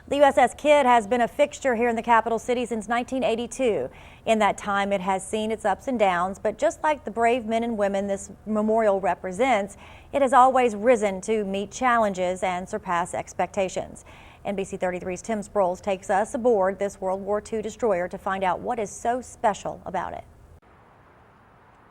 The USS Kidd has been a fixture here in the capital city since 1982. In that time, it has seen its ups and downs, but just like the brave men and women this memorial represents, it has always risen to meet challenges and surpass expectations. NBC 33's Tim Sproles takes us aboard this World War II destroyer to find out what is so special about it.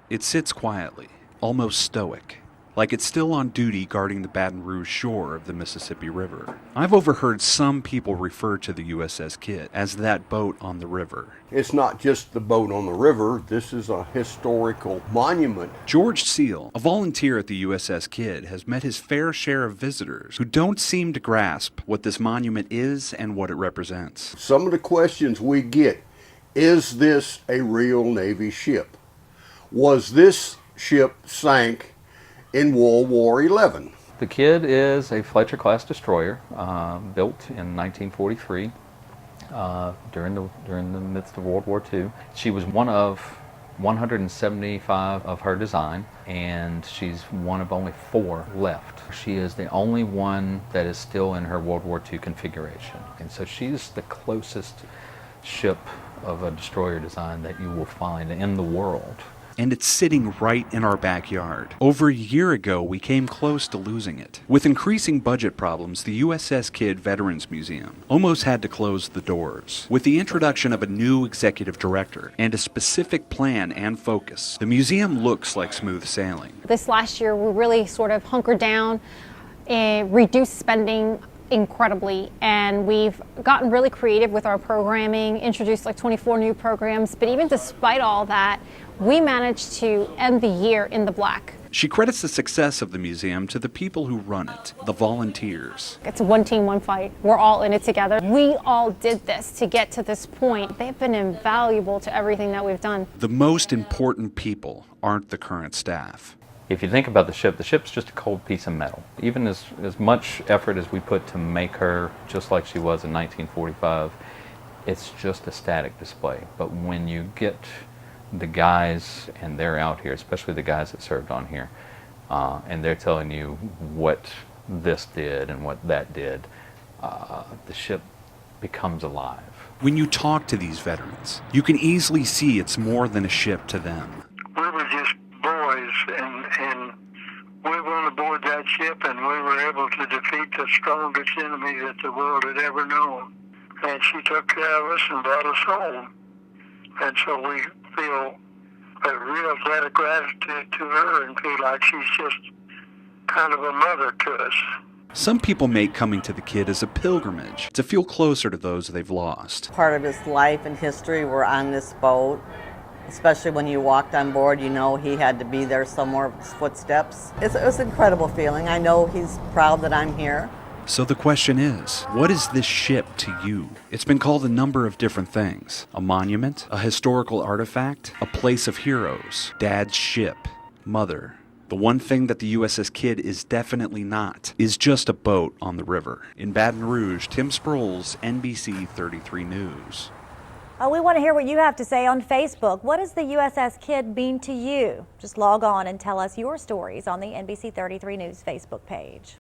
It sits quietly, almost stoic, like it's still on duty guarding the Baton Rouge shore of the Mississippi River. I've overheard some people refer to the USS Kidd as that boat on the river. It's not just the boat on the river, this is a historical monument. George Seal, a volunteer at the USS Kidd, has met his fair share of visitors who don't seem to grasp what this monument is and what it represents. Some of the questions we get, is this a real Navy ship? Was this ship sank in World War XI? The Kidd is a Fletcher-class destroyer built in 1943 during the midst of World War II. She was one of 175 of her design, and she's one of only 4 left. She is the only one that is still in her World War II configuration, and so she's the closest ship of a destroyer design that you will find in the world. And it's sitting right in our backyard. Over a year ago, we came close to losing it. With increasing budget problems, the USS Kidd Veterans Museum almost had to close the doors. With the introduction of a new executive director and a specific plan and focus, the museum looks like smooth sailing. This last year, we really sort of hunkered down and reduced spending incredibly, and we've gotten really creative with our programming, introduced like 24 new programs, but even despite all that, we managed to end the year in the black. She credits the success of the museum to the people who run it, the volunteers. It's a one team, one fight. We're all in it together. We all did this to get to this point. They've been invaluable to everything that we've done. The most important people aren't the current staff. If you think about the ship's just a cold piece of metal. Even as much effort as we put to make her just like she was in 1945, it's just a static display. But when you get the guys, and they're out here, especially the guys that served on here, and they're telling you what this did and what that did, the ship becomes alive. When you talk to these veterans, you can easily see it's more than a ship to them. We were just boys, and we went aboard that ship, and we were able to defeat the strongest enemy that the world had ever known. And she took care of us and brought us home. And so we feel a real debt of gratitude to her and feel like she's just kind of a mother to us. Some people make coming to the Kidd as a pilgrimage to feel closer to those they've lost. Part of his life and history were on this boat. Especially when you walked on board, you know he had to be there somewhere with his footsteps. It was an incredible feeling. I know he's proud that I'm here. So the question is, what is this ship to you? It's been called a number of different things. A monument, a historical artifact, a place of heroes, Dad's ship, Mother. The one thing that the USS Kidd is definitely not is just a boat on the river. In Baton Rouge, Tim Sproles, NBC 33 News. We want to hear what you have to say on Facebook. What does the USS Kidd mean to you? Just log on and tell us your stories on the NBC 33 News Facebook page.